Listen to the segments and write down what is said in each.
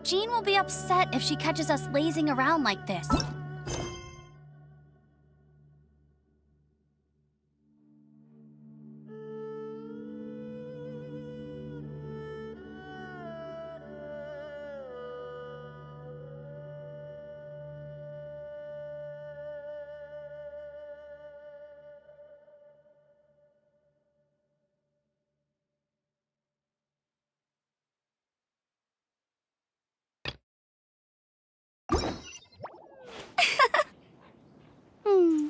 Jean will be upset if she catches us lazing around like this. Hmm.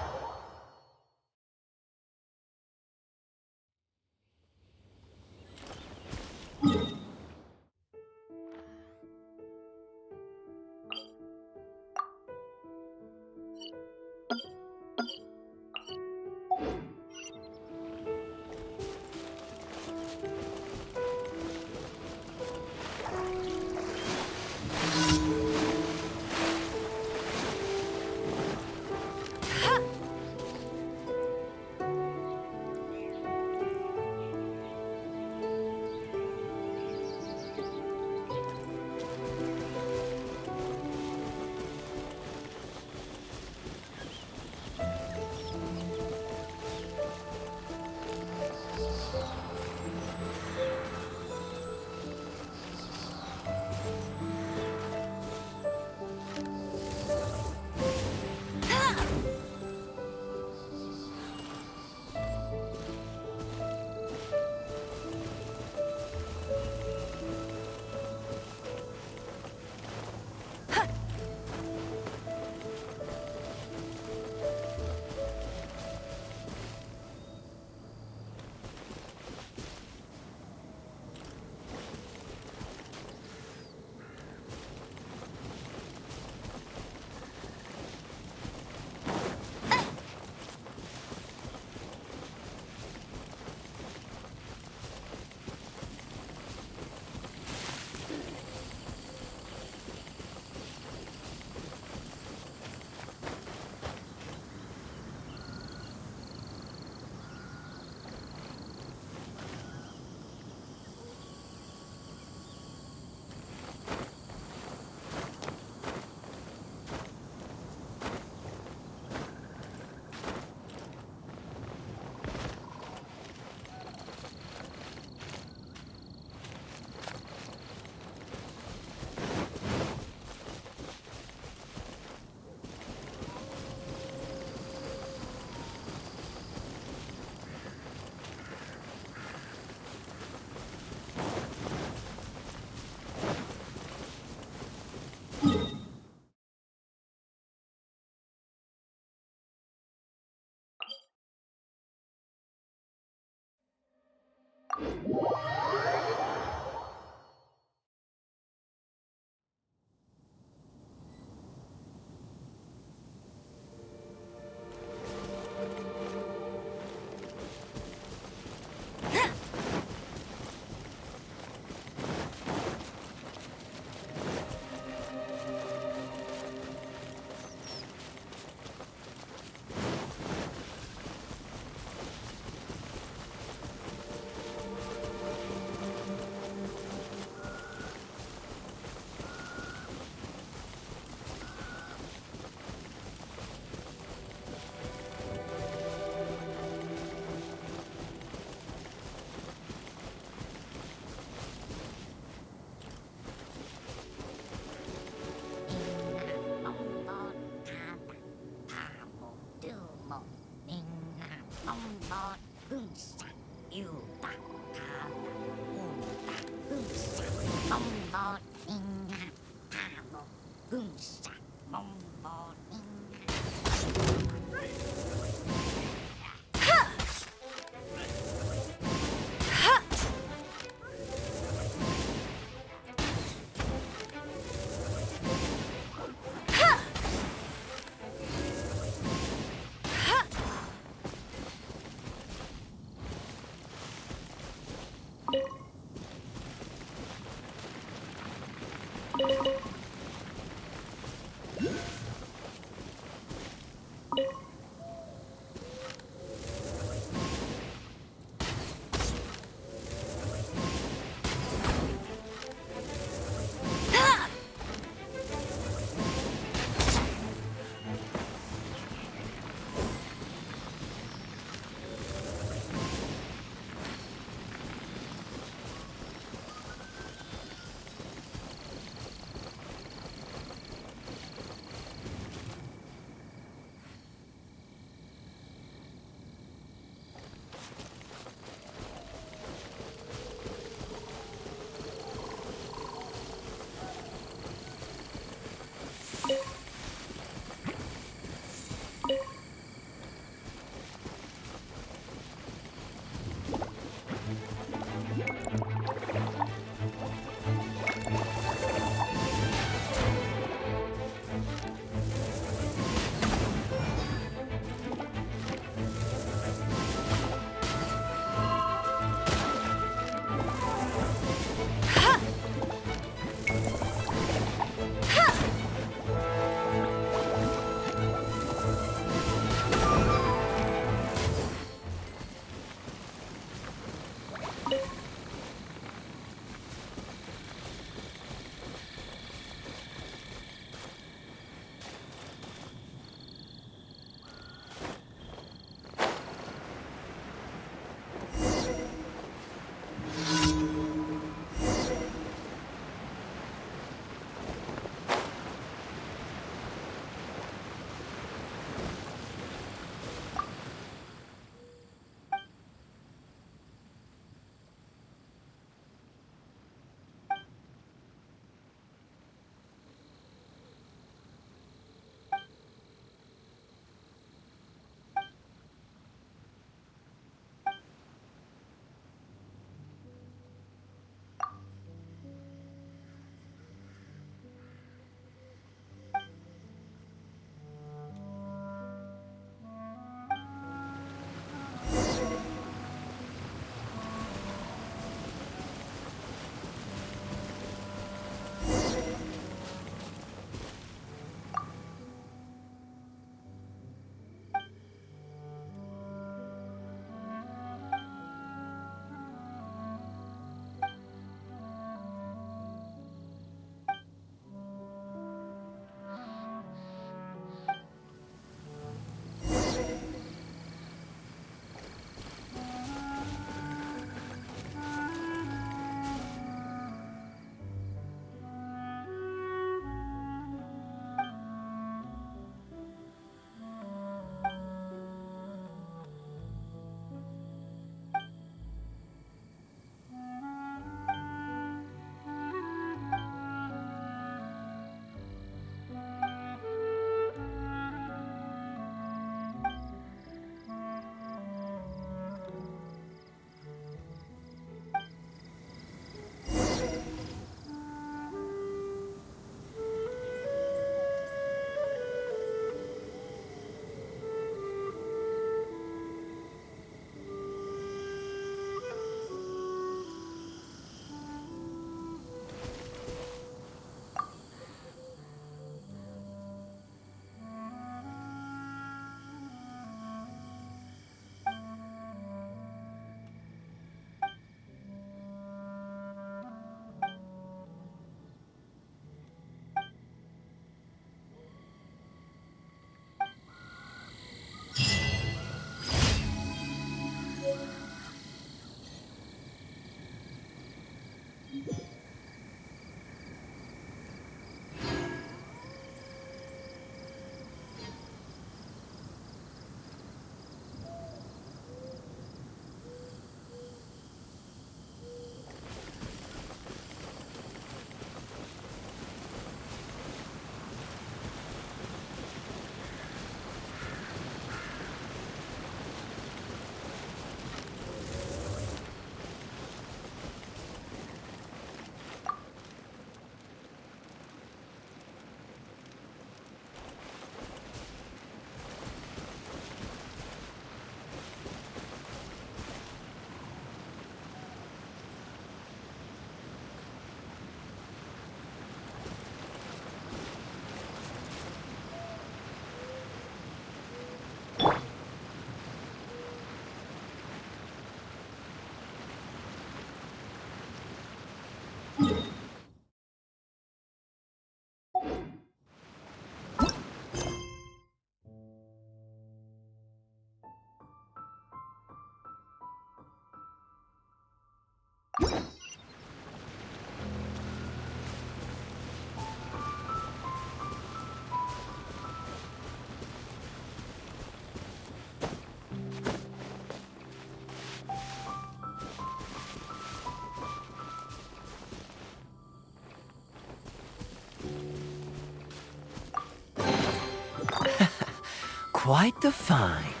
quite the find.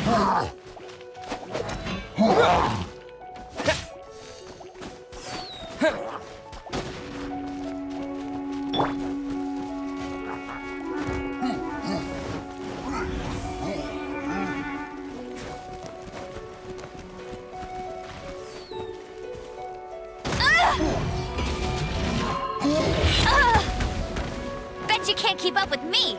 Bet you can't keep up with me!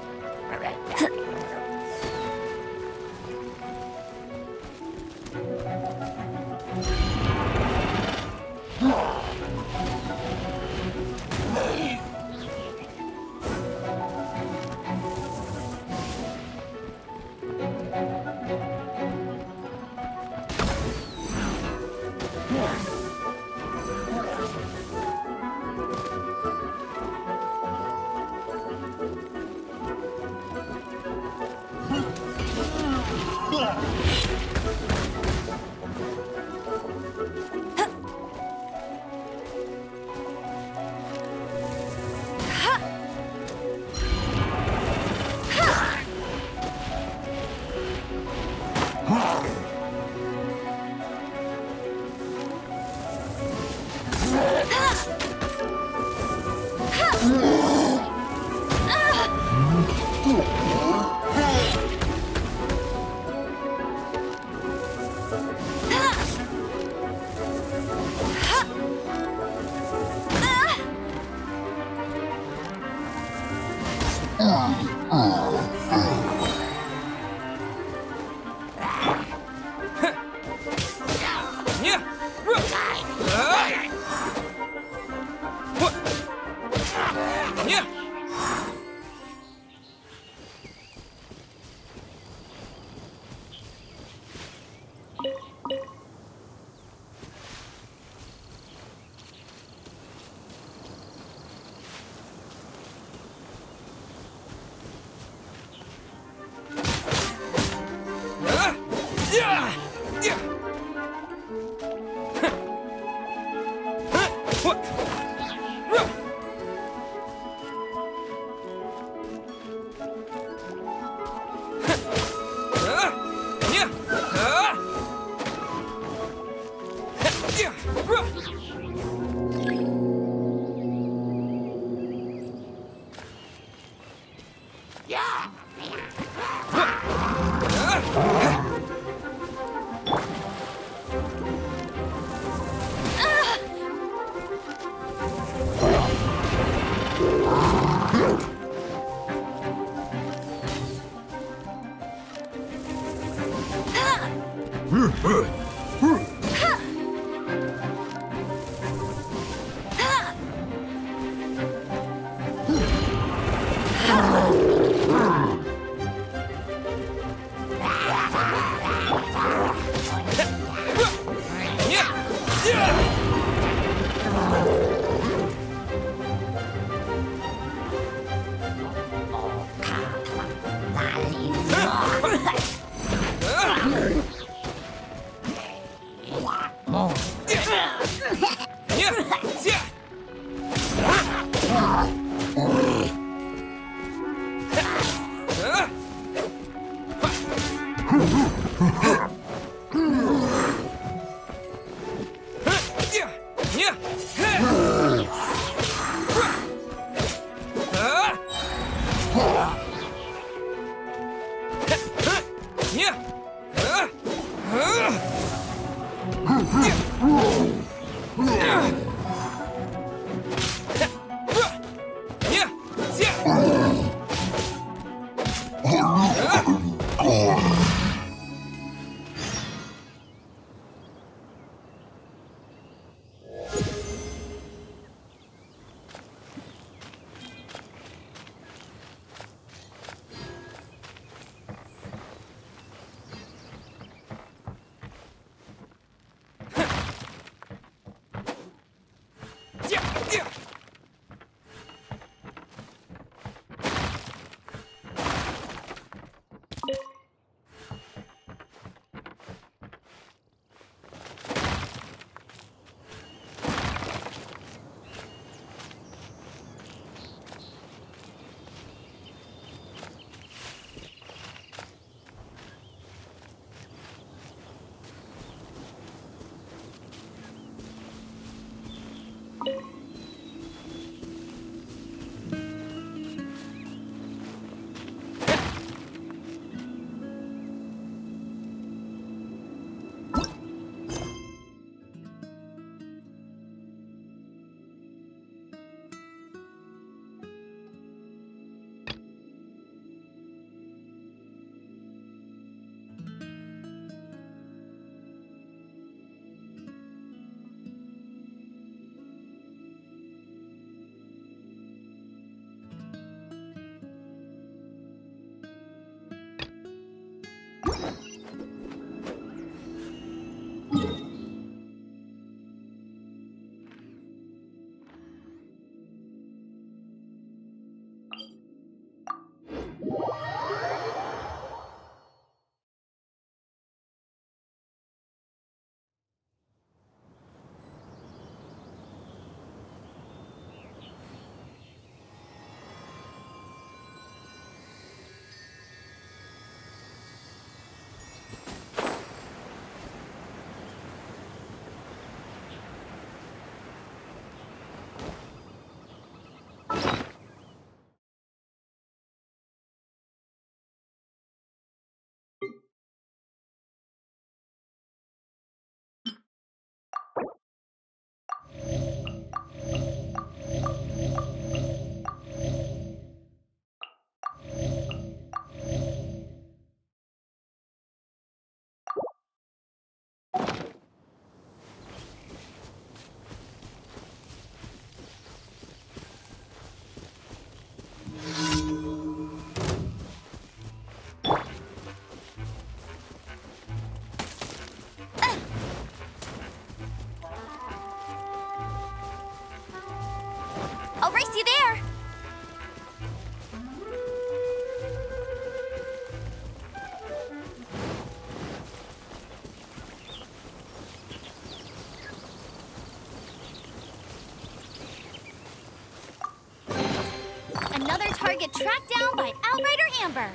get tracked down by Outrider Amber.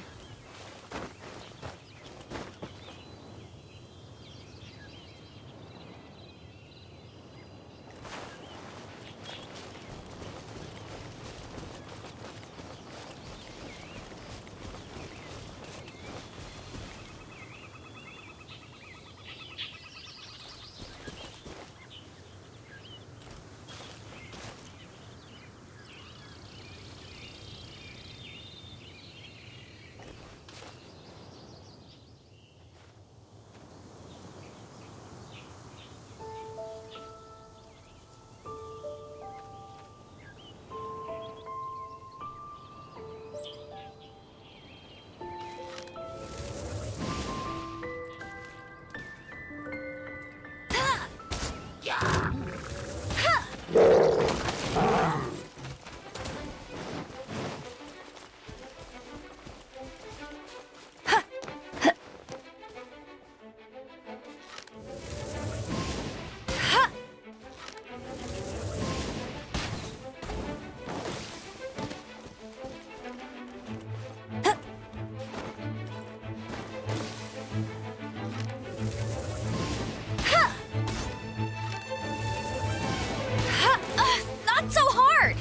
Not so hard!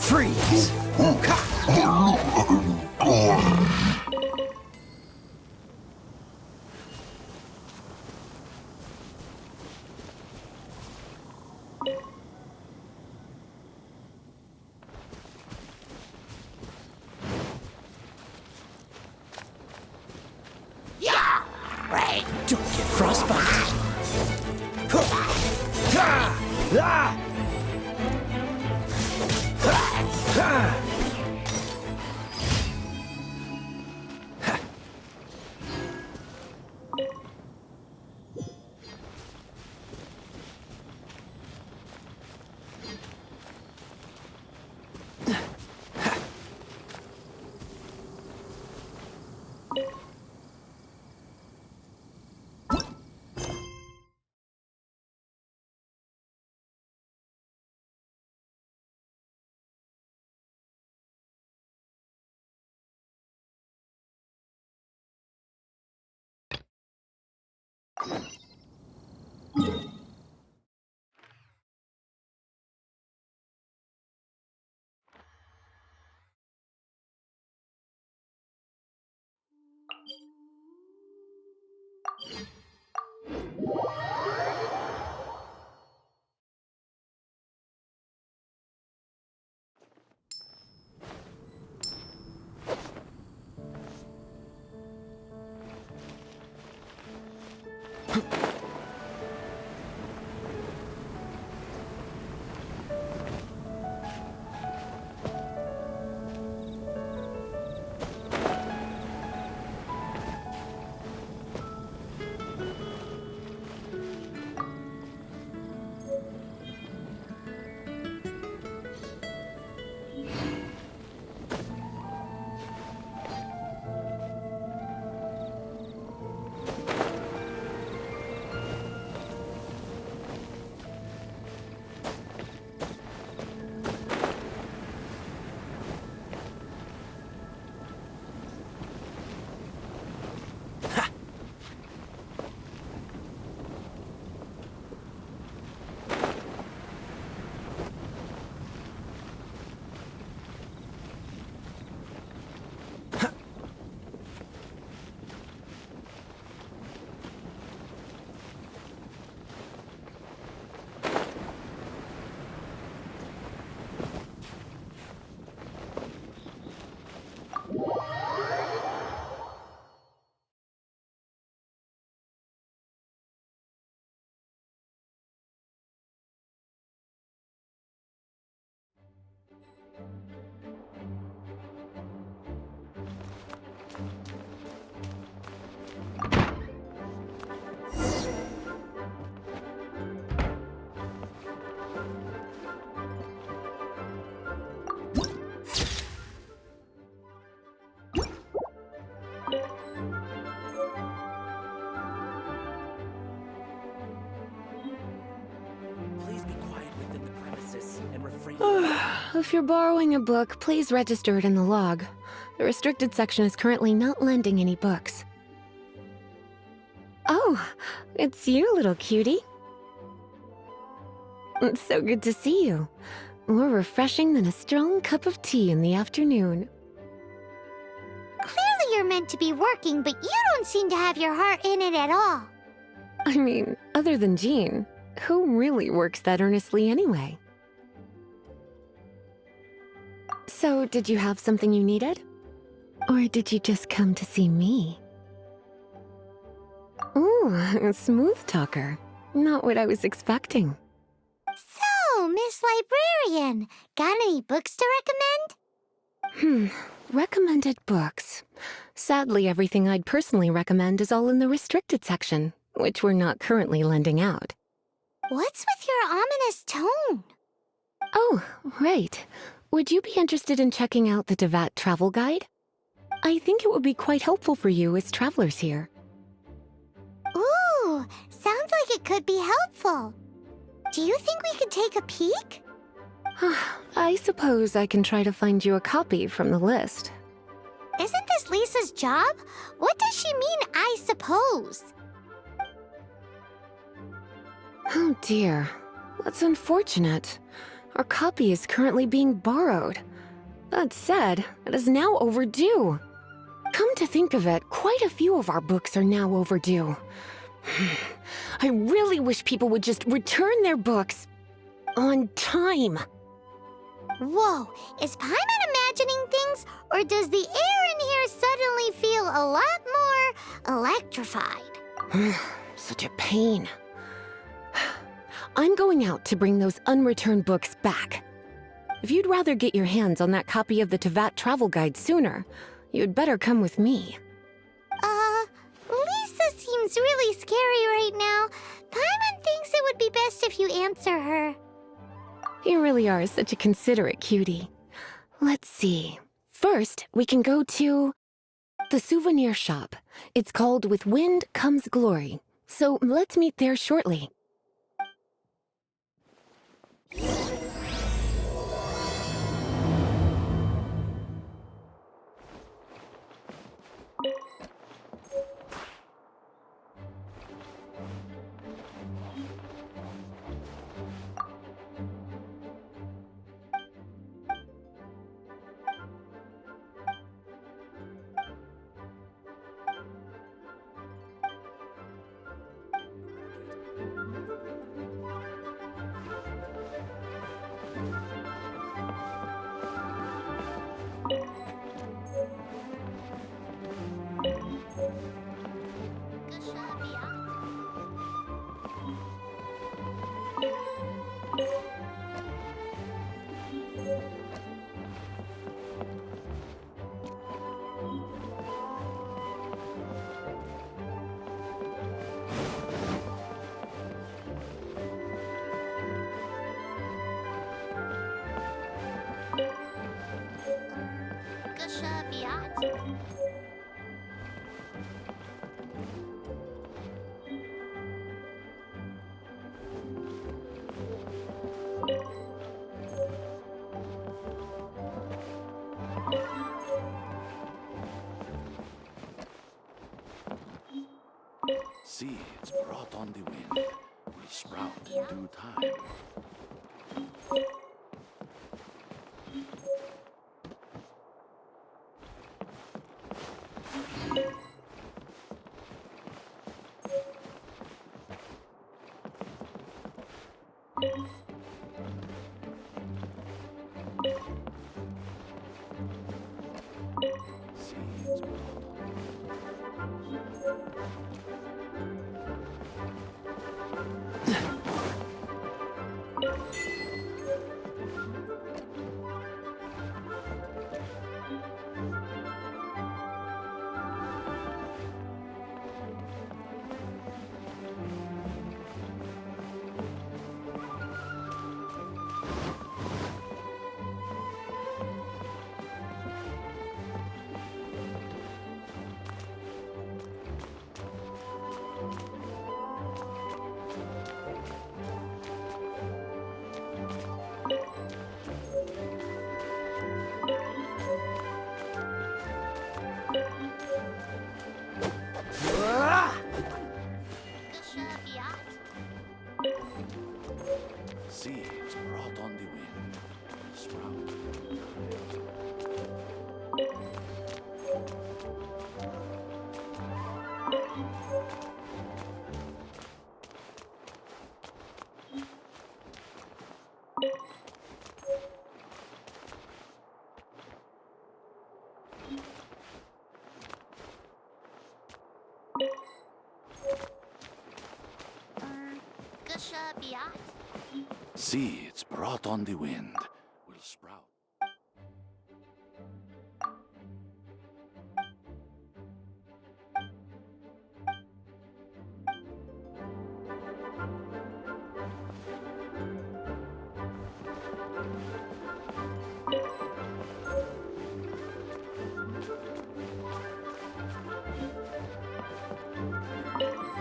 Freeze! Yeah, right. Don't get frostbite! if you're borrowing a book, please register it in the log. The restricted section is currently not lending any books. Oh, it's you, little cutie. It's so good to see you. More refreshing than a strong cup of tea in the afternoon. Clearly you're meant to be working, but you don't seem to have your heart in it at all. I mean, other than Jean, who really works that earnestly anyway? So, did you have something you needed? Or did you just come to see me? Ooh, a smooth talker. Not what I was expecting. So, Miss Librarian, got any books to recommend? Recommended books. Sadly, everything I'd personally recommend is all in the restricted section, which we're not currently lending out. What's with your ominous tone? Oh, right. Would you be interested in checking out the Devat travel guide? I think it would be quite helpful for you as travelers here. Ooh, sounds like it could be helpful. Do you think we could take a peek? I suppose I can try to find you a copy from the list. Isn't this Lisa's job? What does she mean, I suppose? Oh dear, that's unfortunate. Our copy is currently being borrowed. That said, it is now overdue. Come to think of it, quite a few of our books are now overdue. I really wish people would just return their books on time. Whoa, is Paimon imagining things, or does the air in here suddenly feel a lot more electrified? Such a pain. I'm going out to bring those unreturned books back. If you'd rather get your hands on that copy of the Tevat travel guide sooner, you'd better come with me. Lisa seems really scary right now. Paimon thinks it would be best if you answer her. You really are such a considerate cutie. Let's see. First, we can go to the souvenir shop. It's called With Wind Comes Glory. So let's meet there shortly. Seeds brought on the wind will sprout in due time. Seeds brought on Seeds brought on the wind will sprout. Gusha Biat? Seeds brought on the wind will sprout.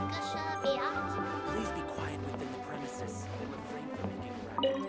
Gusha Biat? Please be quiet within the premises and refrain from making a racket.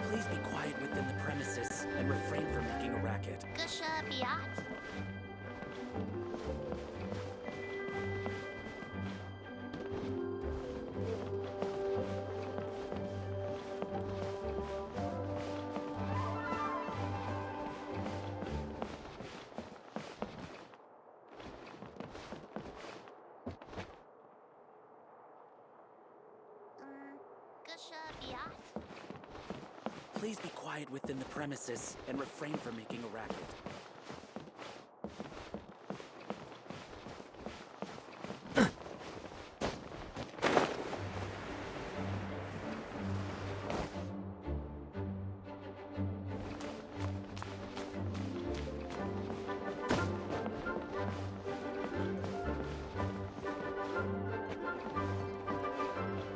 Please be quiet within the premises and refrain from making a racket. Gusha Biat? Ah! Gusha Biat? Please be quiet within the premises and refrain from making a racket. Gusha Biat? Gusha Biat? Please be quiet within the premises and refrain from making a racket.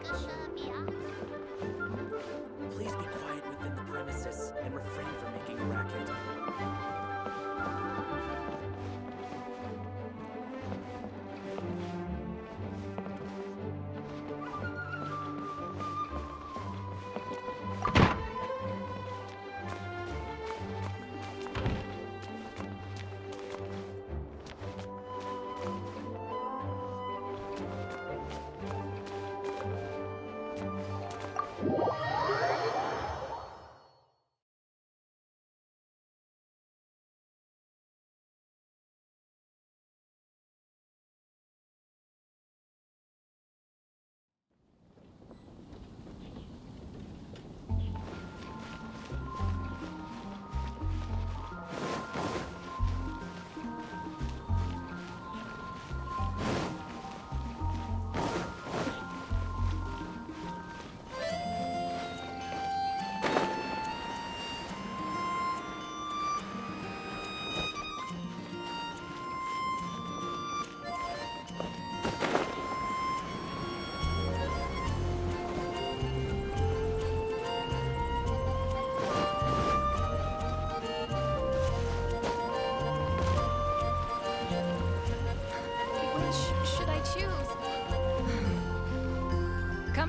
Gusha Biat? Please be quiet within the premises and refrain from making a racket.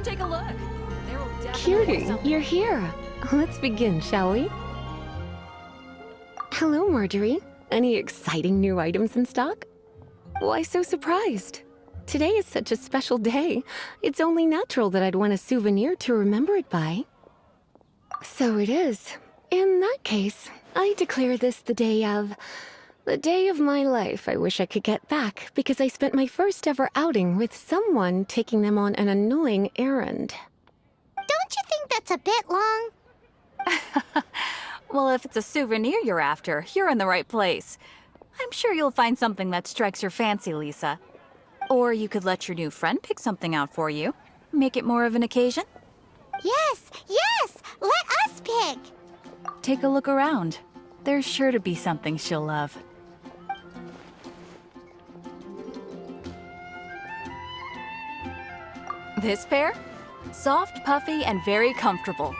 Come take a look. There will definitely be Cutie, something. you're here. Let's begin, shall we? Hello, Marjorie. Any exciting new items in stock? Why so surprised? Today is such a special day. It's only natural that I'd want a souvenir to remember it by. So it is. In that case, I declare this the day of my life I wish I could get back because I spent my first ever outing with someone taking them on an annoying errand. Don't you think that's a bit long? Well, if it's a souvenir you're after, you're in the right place. I'm sure you'll find something that strikes your fancy, Lisa. Or you could let your new friend pick something out for you. Make it more of an occasion. Yes, let us pick. Take a look around. There's sure to be something she'll love. This pair? Soft, puffy, and very comfortable.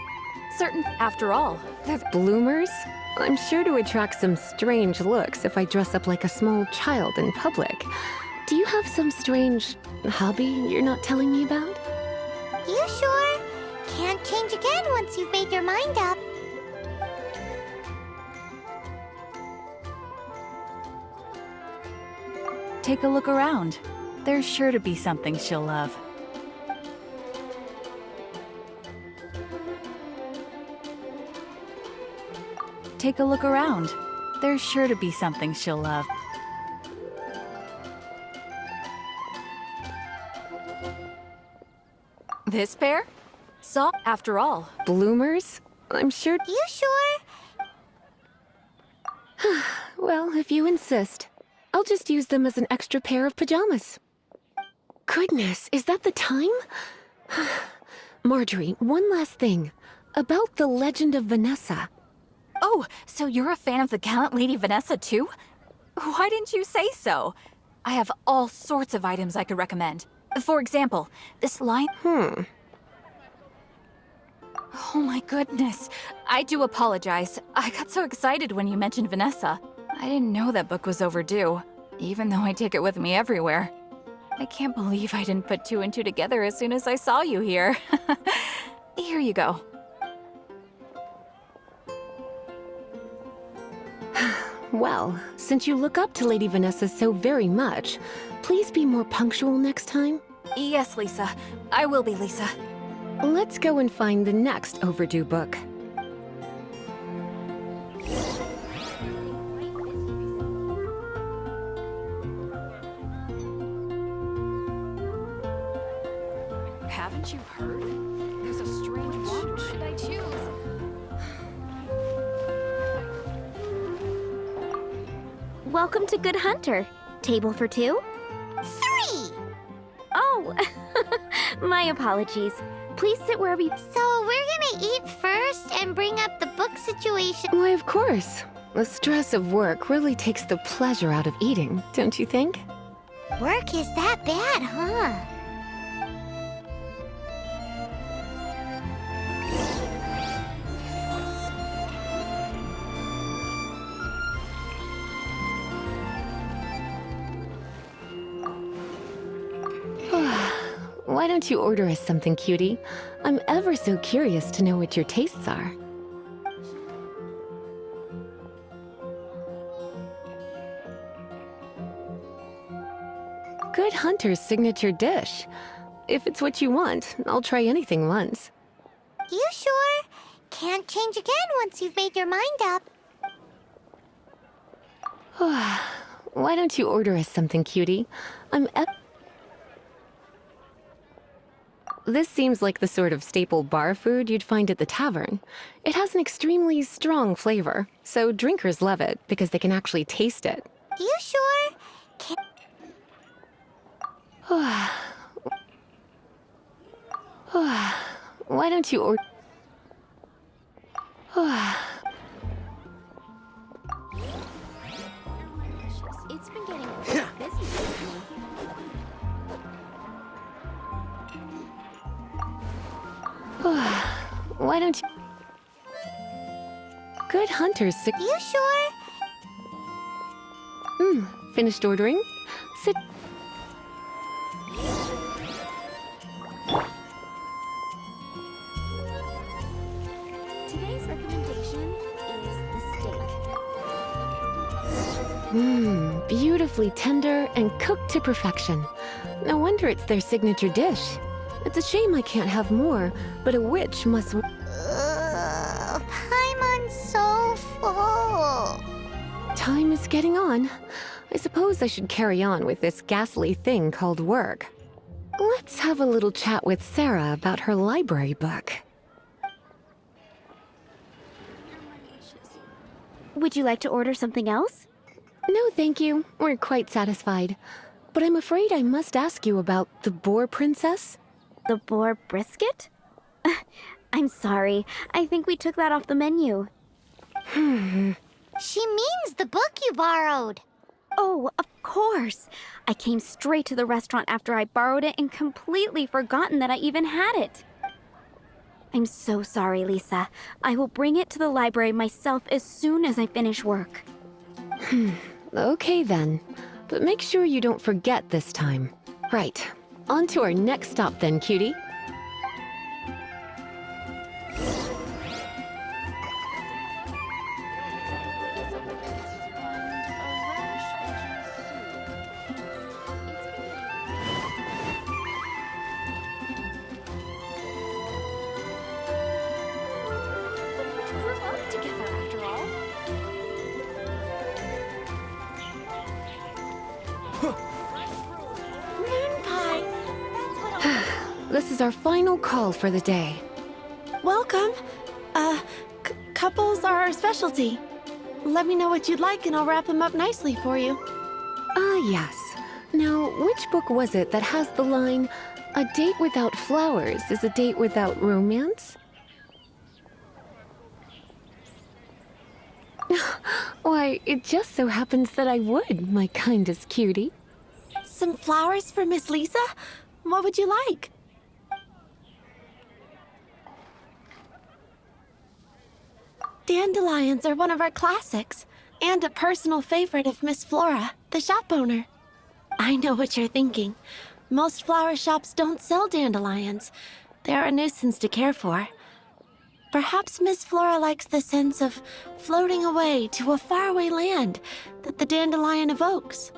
Certain, after all, they're Bloomers? I'm sure to attract some strange looks if I dress up like a small child in public. Do you have some strange hobby you're not telling me about? You sure? Can't change again once you've made your mind up. Take a look around. There's sure to be something she'll love. Take a look around. There's sure to be something she'll love. This pair? Soft, after all. Bloomers? I'm sure. You sure? Well, if you insist, I'll just use them as an extra pair of pajamas. Goodness, is that the time? Marjorie, one last thing. About the legend of Vanessa. Oh, so you're a fan of the gallant Lady Vanessa too? Why didn't you say so? I have all sorts of items I could recommend. For example, this line... Oh my goodness. I do apologize. I got so excited when you mentioned Vanessa. I didn't know that book was overdue, even though I take it with me everywhere. I can't believe I didn't put two and two together as soon as I saw you here. Here you go. Well, since you look up to Lady Vanessa so very much, please be more punctual next time. Yes, Lisa. I will be, Lisa. Let's go and find the next overdue book. Haven't you heard? There's a strange one. Should I choose? Welcome to Good Hunter. Table for two? 3! Oh, my apologies. Please sit wherever you... So we're gonna eat first and bring up the book situation. Why, of course. The stress of work really takes the pleasure out of eating, don't you think? Work is that bad, huh? Why don't you order us something, cutie? I'm ever so curious to know what your tastes are. Good Hunter's signature dish. If it's what you want, I'll try anything once. You sure? Can't change again once you've made your mind up. Why don't you order us something, cutie? This seems like the sort of staple bar food you'd find at the tavern. It has an extremely strong flavor, so drinkers love it because they can actually taste it. You sure? Why don't you order... It's been getting pretty busy lately. Why don't you... Good Hunter's... You sure? Finished ordering? Sit... Today's recommendation is the steak. Mmm, beautifully tender and cooked to perfection. No wonder it's their signature dish. It's a shame I can't have more, but a witch must. Paimon's so full. Time is getting on. I suppose I should carry on with this ghastly thing called work. Let's have a little chat with Sarah about her library book. Would you like to order something else? No, thank you. We're quite satisfied. But I'm afraid I must ask you about the Boar Princess. The boar brisket? I'm sorry. I think we took that off the menu. She means the book you borrowed. Oh, of course. I came straight to the restaurant after I borrowed it and completely forgotten that I even had it. I'm so sorry, Lisa. I will bring it to the library myself as soon as I finish work. Okay then. But make sure you don't forget this time. Right. On to our next stop then, cutie. This is our final call for the day. Welcome. Couples are our specialty. Let me know what you'd like and I'll wrap them up nicely for you. Yes. Now, which book was it that has the line, "A date without flowers is a date without romance"? Why, it just so happens that I would, my kindest cutie. Some flowers for Miss Lisa? What would you like? Dandelions are one of our classics, and a personal favorite of Miss Flora, the shop owner. I know what you're thinking. Most flower shops don't sell dandelions. They're a nuisance to care for. Perhaps Miss Flora likes the sense of floating away to a faraway land that the dandelion evokes.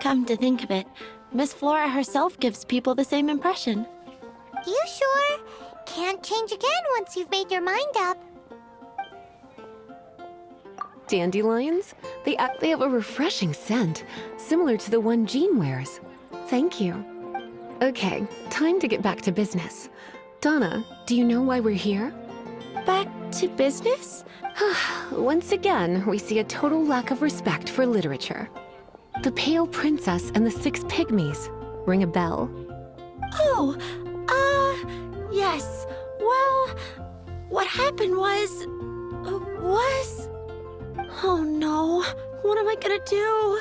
Come to think of it, Miss Flora herself gives people the same impression. You sure? Can't change again once you've made your mind up. Dandelions? They have a refreshing scent, similar to the one Jean wears. Thank you. Okay, time to get back to business. Donna, do you know why we're here? Back to business? Once again, we see a total lack of respect for literature. The Pale Princess and the Six Pygmies. Ring a bell? Oh, yes. Well, what happened was... Oh no, what am I gonna do?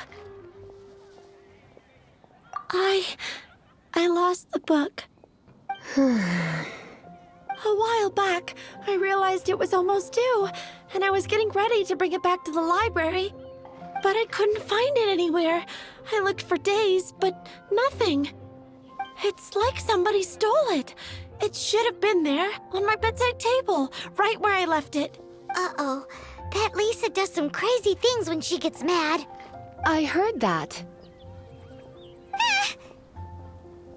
I lost the book. A while back, I realized it was almost due, and I was getting ready to bring it back to the library. But I couldn't find it anywhere. I looked for days, but nothing. It's like somebody stole it. It should have been there, on my bedside table, right where I left it. Uh-oh. That Lisa does some crazy things when she gets mad. I heard that.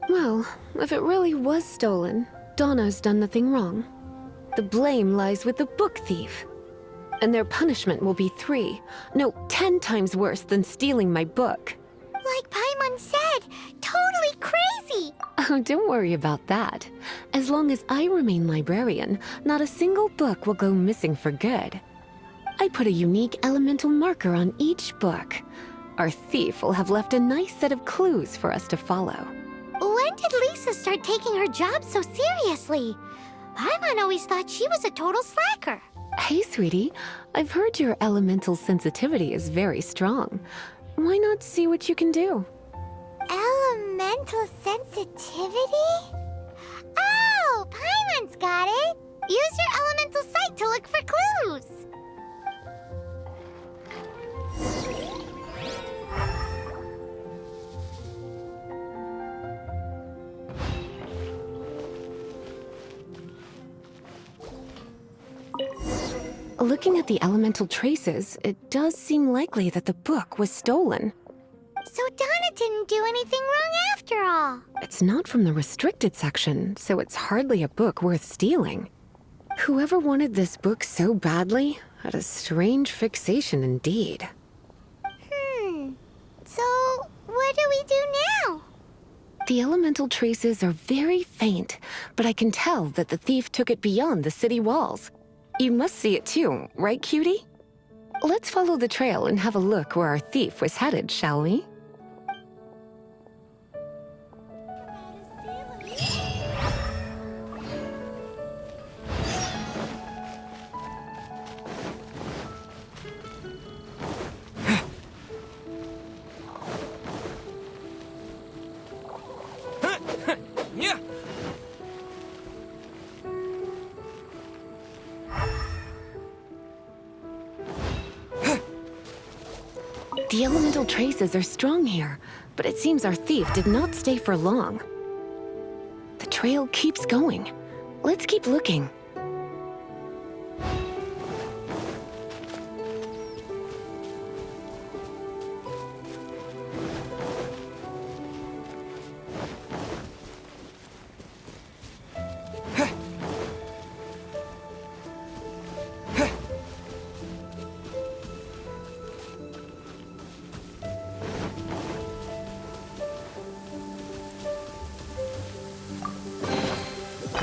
Well, if it really was stolen, Donna's done nothing wrong. The blame lies with the book thief. And their punishment will be 10 times worse than stealing my book. Like Paimon said, totally crazy. Oh, don't worry about that. As long as I remain librarian, not a single book will go missing for good. I put a unique elemental marker on each book. Our thief will have left a nice set of clues for us to follow. When did Lisa start taking her job so seriously? Paimon always thought she was a total slacker. Hey, sweetie. I've heard your elemental sensitivity is very strong. Why not see what you can do? Elemental sensitivity? Oh, Paimon's got it. Use your elemental sight to look for clues. Looking at the elemental traces, it does seem likely that the book was stolen. So Donna didn't do anything wrong after all. It's not from the restricted section, so it's hardly a book worth stealing. Whoever wanted this book so badly had a strange fixation indeed. So, what do we do now? The elemental traces are very faint, but I can tell that the thief took it beyond the city walls. You must see it too, right, cutie? Let's follow the trail and have a look where our thief was headed, shall we? The elemental traces are strong here, but it seems our thief did not stay for long. The trail keeps going. Let's keep looking.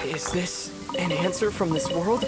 Is this an answer from this world?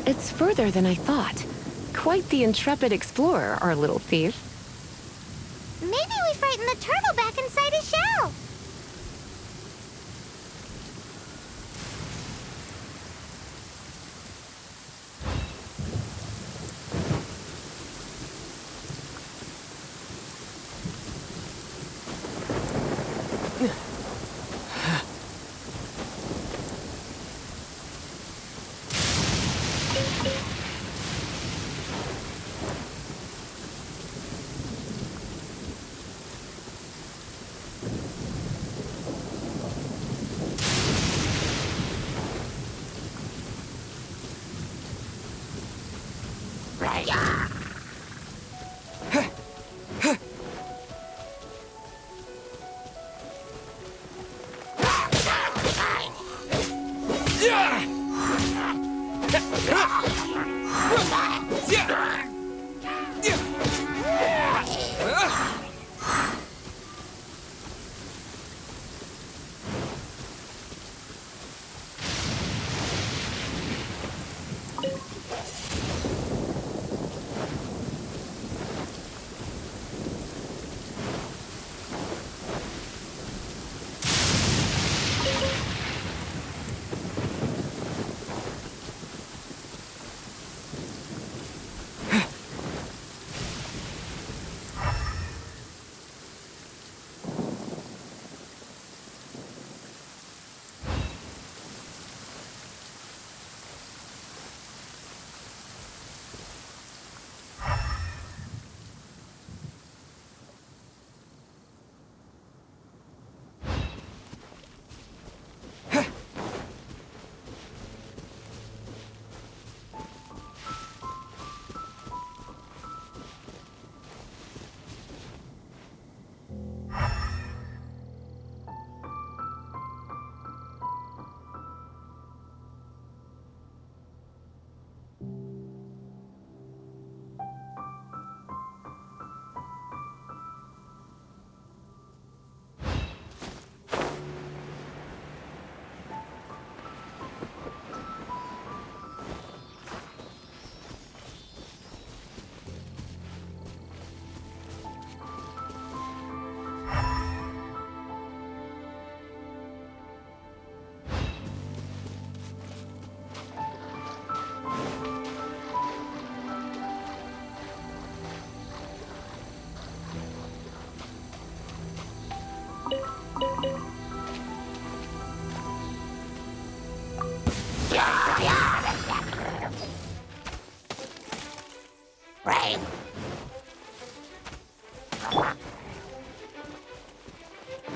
It's further than I thought. Quite the intrepid explorer, our little thief. Maybe we frightened the turtle back inside his shell.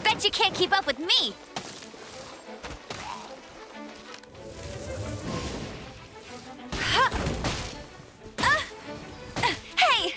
Bet you can't keep up with me! Ha! Hey!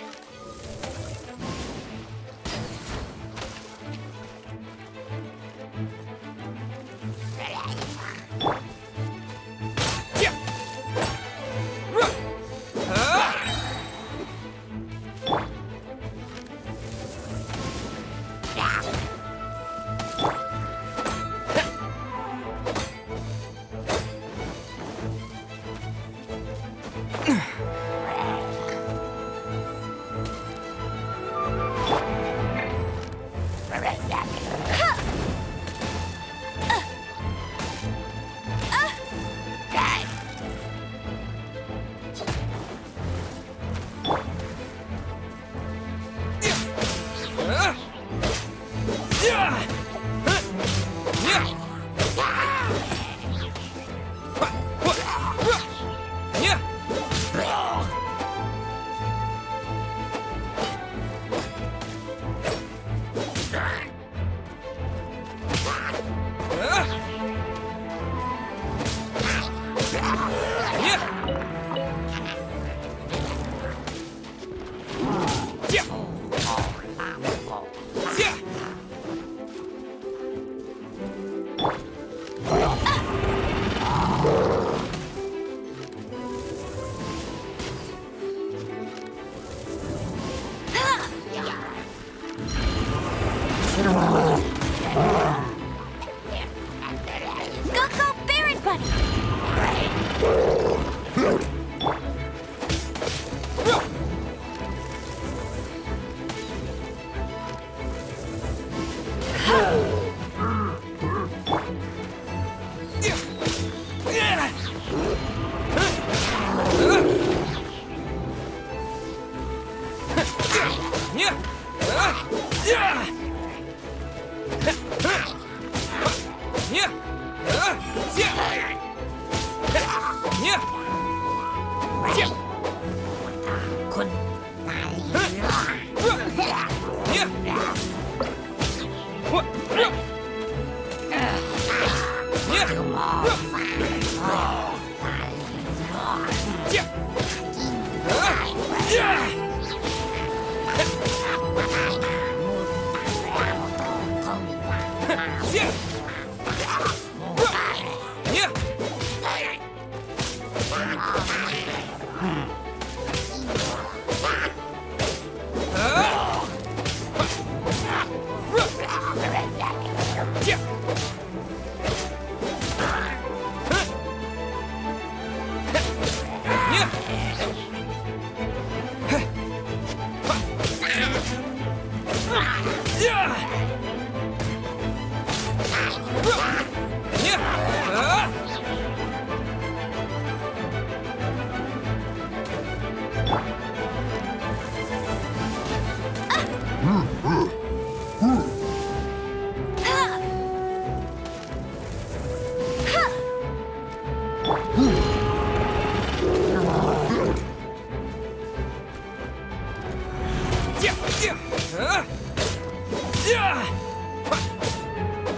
Go, Baron Buddy!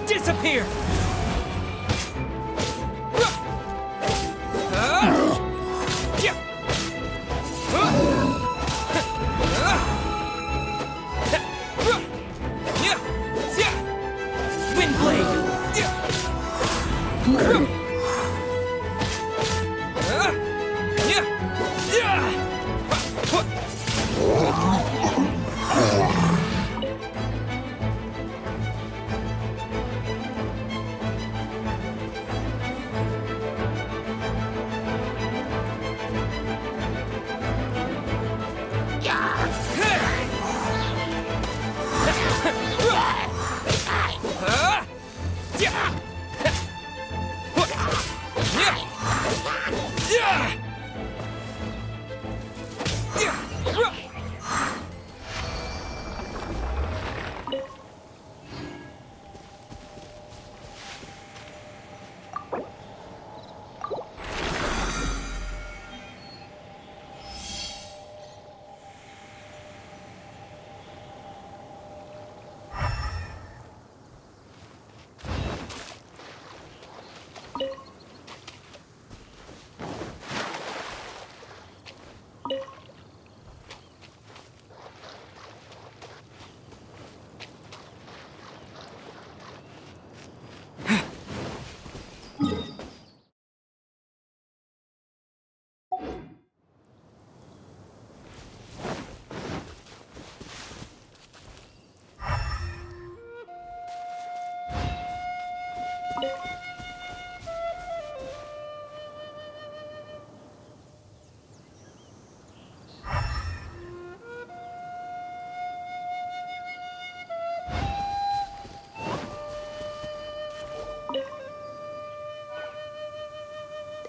Disappear!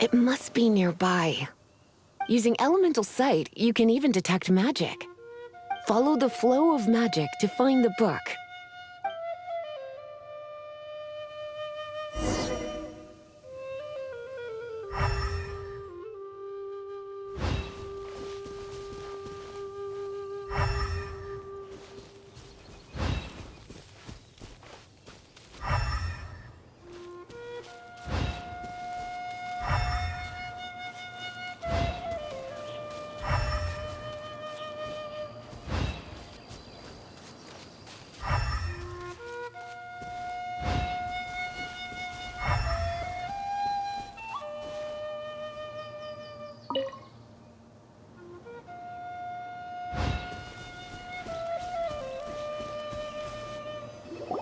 It must be nearby. Using elemental sight, you can even detect magic. Follow the flow of magic to find the book.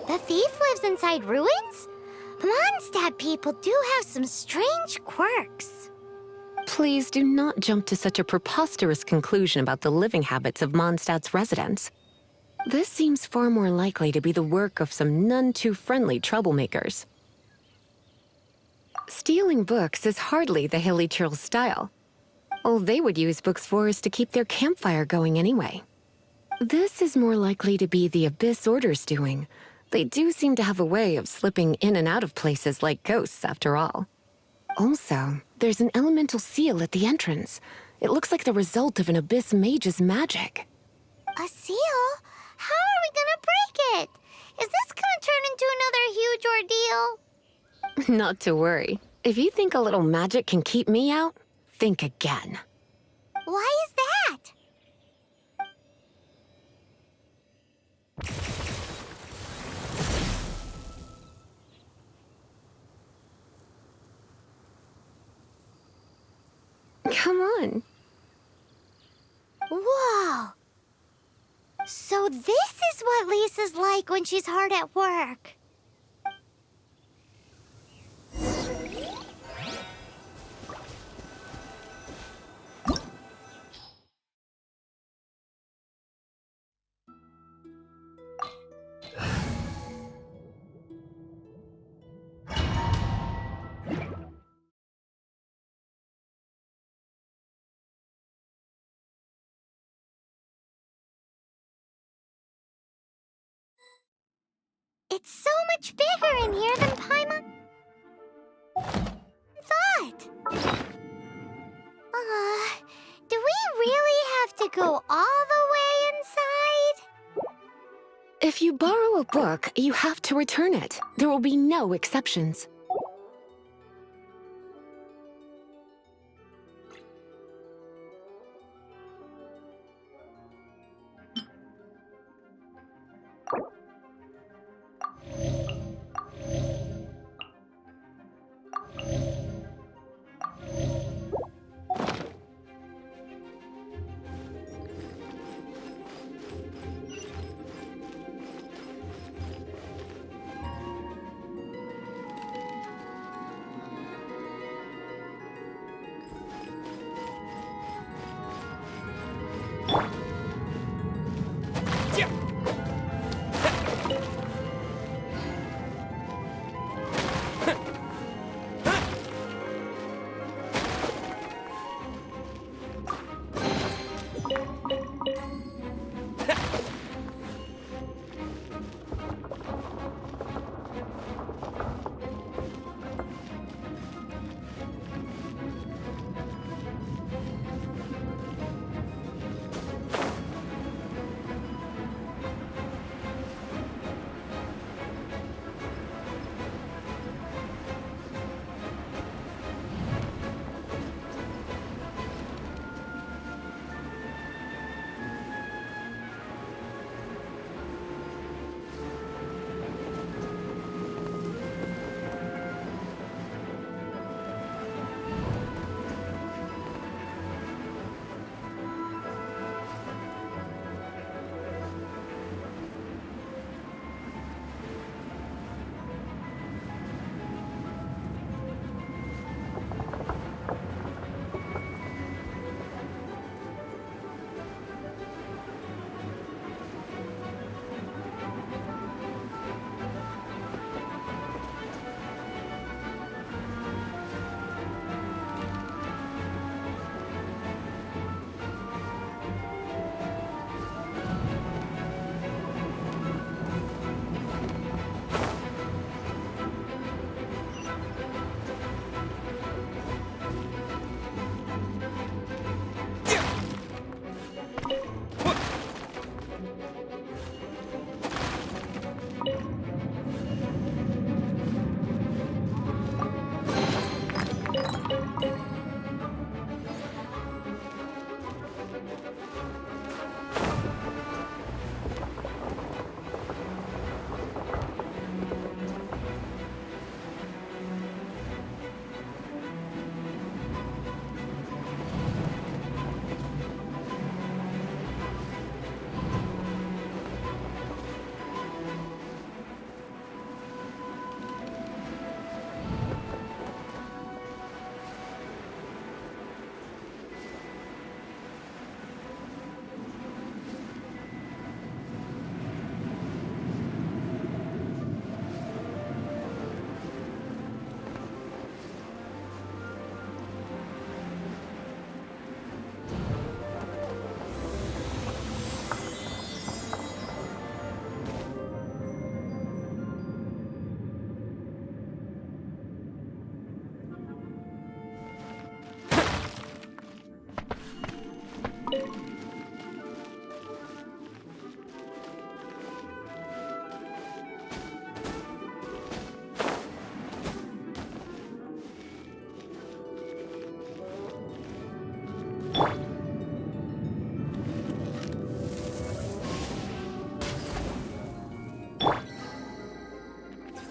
The thief lives inside ruins? Mondstadt people do have some strange quirks. Please do not jump to such a preposterous conclusion about the living habits of Mondstadt's residents. This seems far more likely to be the work of some none-too-friendly troublemakers. Stealing books is hardly the Hilly Churl's style. All they would use books for is to keep their campfire going anyway. This is more likely to be the Abyss Order's doing. They do seem to have a way of slipping in and out of places like ghosts, after all. Also, there's an elemental seal at the entrance. It looks like the result of an Abyss mage's magic. A seal? How are we gonna break it? Is this gonna turn into another huge ordeal? Not to worry. If you think a little magic can keep me out, think again. Why is that? Come on. Whoa! So this is what Lisa's like when she's hard at work. It's so much bigger in here than Paimon thought. Do we really have to go all the way inside? If you borrow a book, you have to return it. There will be no exceptions.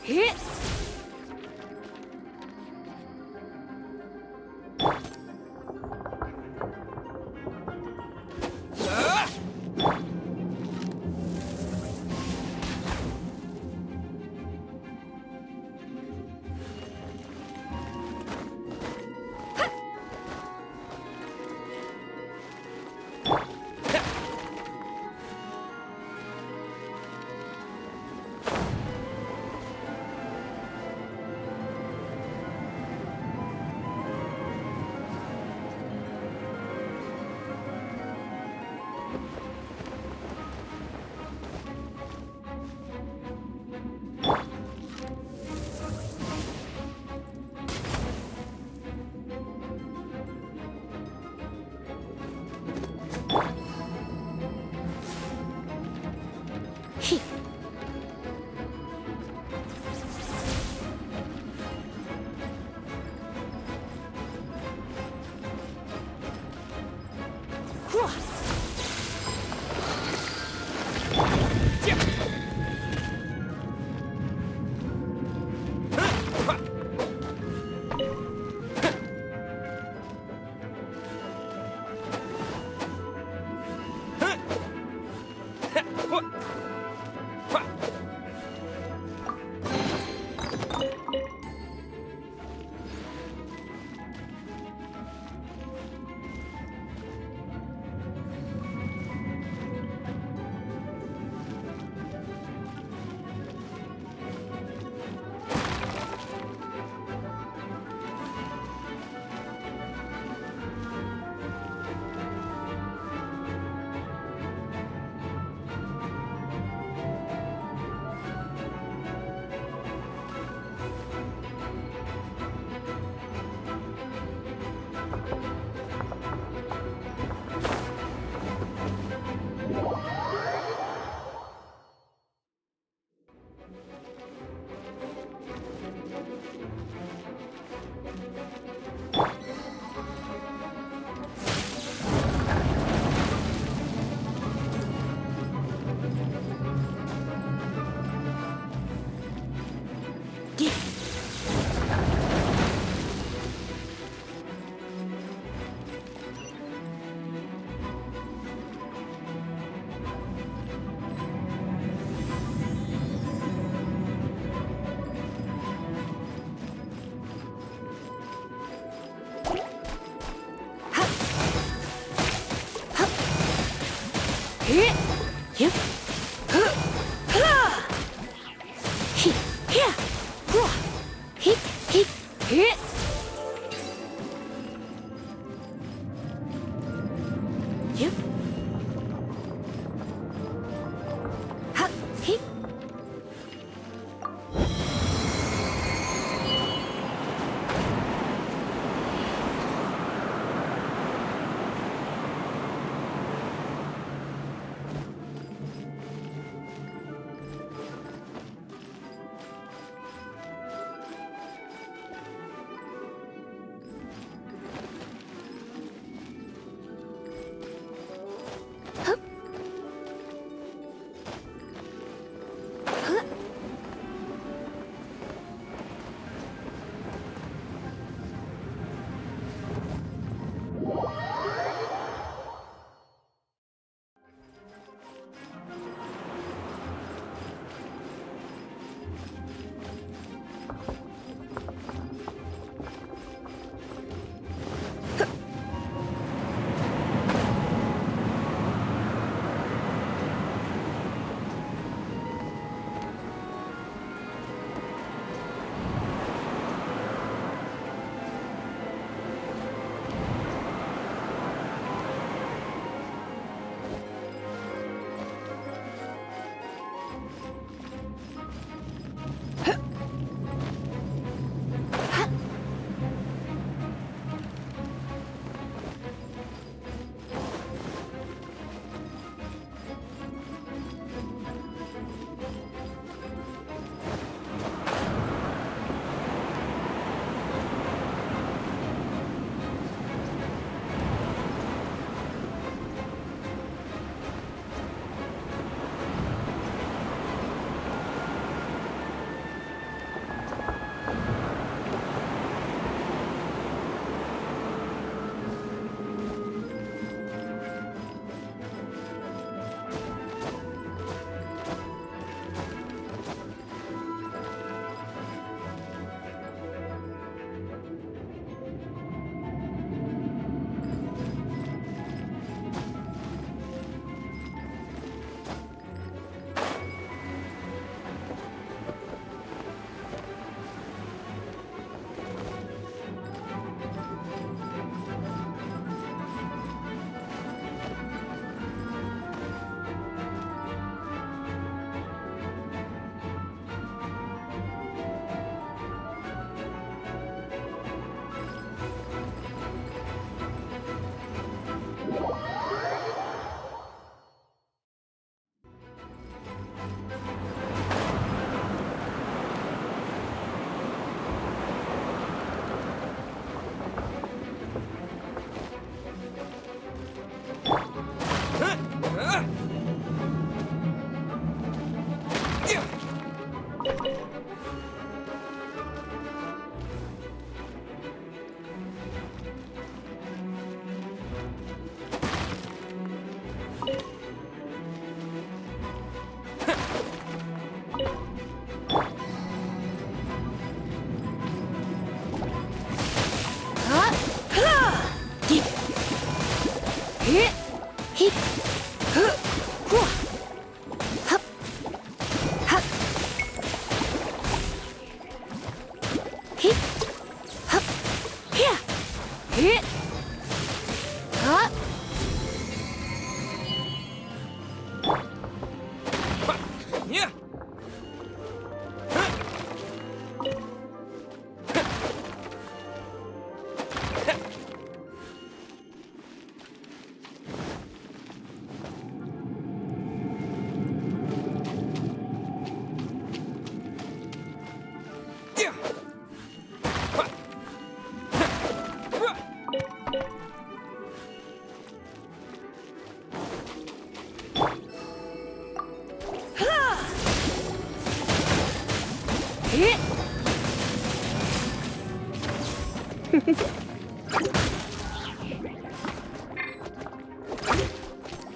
Hit!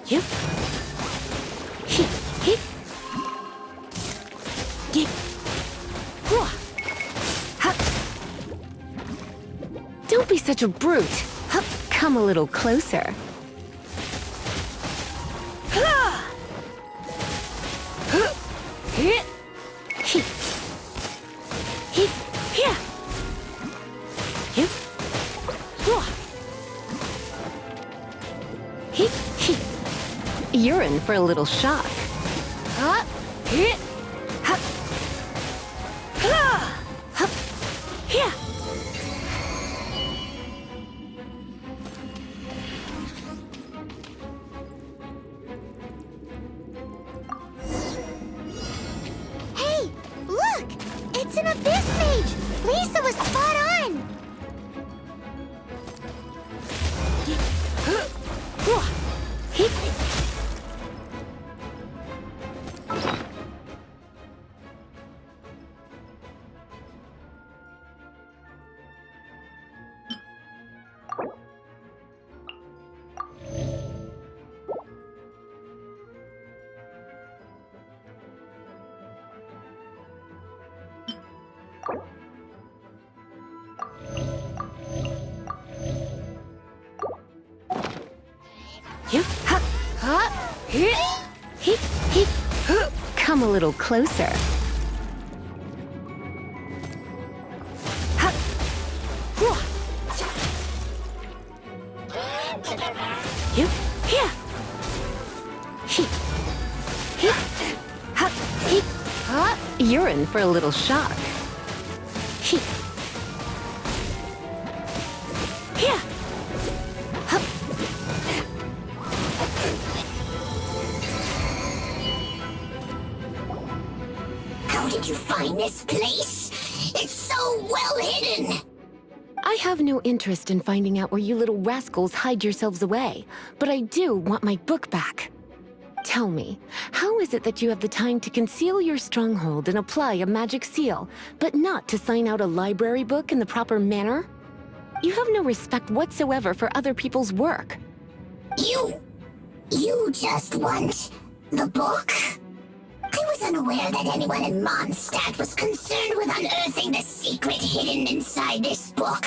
Yep. Hit. Hit. Get. Whoa. Ha. Don't be such a brute. Hup. Come a little closer. Ha. Huh. Hit. Hit. Hit. Yeah. Yep. Whoa. Hit. Hit. You're in for a little shock. Huh? Hit. Hup. Ha. Hup. Yeah. Hey, look! It's an abyss mage! Lisa was spot on! Hit. Yep. Ha. Ha. Hit. Hit. Hit. Huh. Come a little closer. Ha. Whoa. Yep. Yeah. Hit. Hit. Ha. Hit. Ha. You're in for a little shock. Hit. Yeah. Hup. How did you find this place? It's so well hidden. I have no interest in finding out where you little rascals hide yourselves away, but I do want my book back. Tell me, how is it that you have the time to conceal your stronghold and apply a magic seal, but not to sign out a library book in the proper manner? You have no respect whatsoever for other people's work. You just want the book? I was unaware that anyone in Mondstadt was concerned with unearthing the secret hidden inside this book.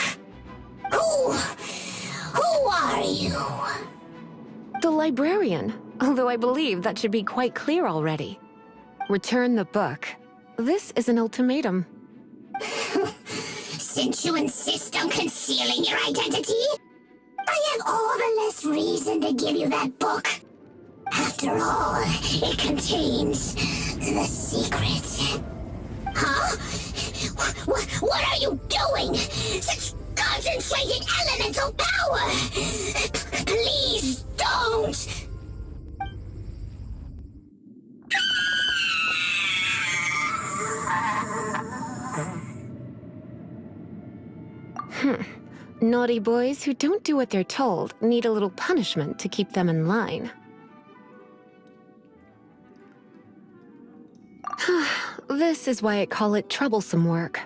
Who are you? The librarian, although I believe that should be quite clear already. Return the book. This is an ultimatum. Since you insist on concealing your identity, I have all the less reason to give you that book. After all, it contains the secret. Huh? What are you doing? Such concentrated elemental power! Please don't! Naughty boys who don't do what they're told need a little punishment to keep them in line. This is why I call it troublesome work.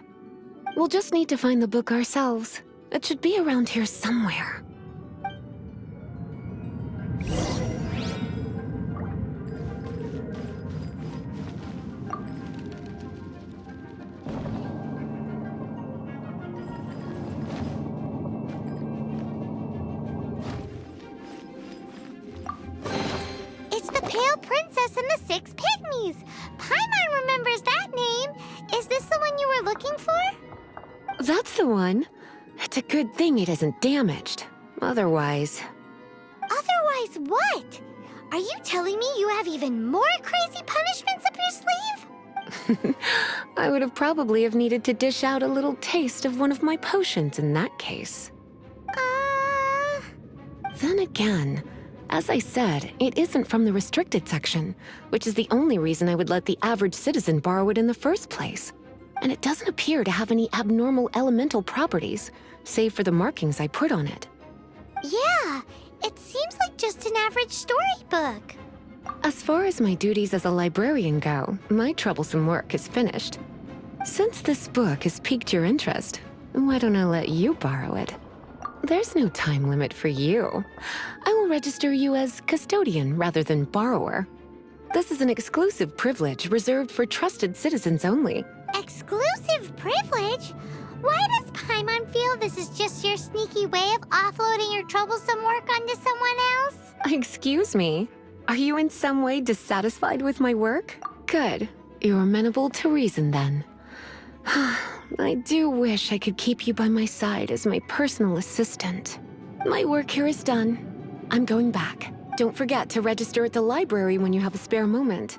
We'll just need to find the book ourselves. It should be around here somewhere. It's the Pale Princess and the Six Pygmies! Paimon remembers that name! Is this the one you were looking for? That's the one. It's a good thing it isn't damaged. Otherwise... Otherwise what? Are you telling me you have even more crazy punishments up your sleeve? I would have probably have needed to dish out a little taste of one of my potions in that case. Then again, as I said, it isn't from the restricted section, which is the only reason I would let the average citizen borrow it in the first place. And it doesn't appear to have any abnormal elemental properties, save for the markings I put on it. Yeah, it seems like just an average storybook. As far as my duties as a librarian go, my troublesome work is finished. Since this book has piqued your interest, why don't I let you borrow it? There's no time limit for you. I will register you as custodian rather than borrower. This is an exclusive privilege reserved for trusted citizens only. Exclusive privilege? Why does Paimon feel this is just your sneaky way of offloading your troublesome work onto someone else? Excuse me? Are you in some way dissatisfied with my work? Good. You're amenable to reason then. I do wish I could keep you by my side as my personal assistant. My work here is done. I'm going back. Don't forget to register at the library when you have a spare moment.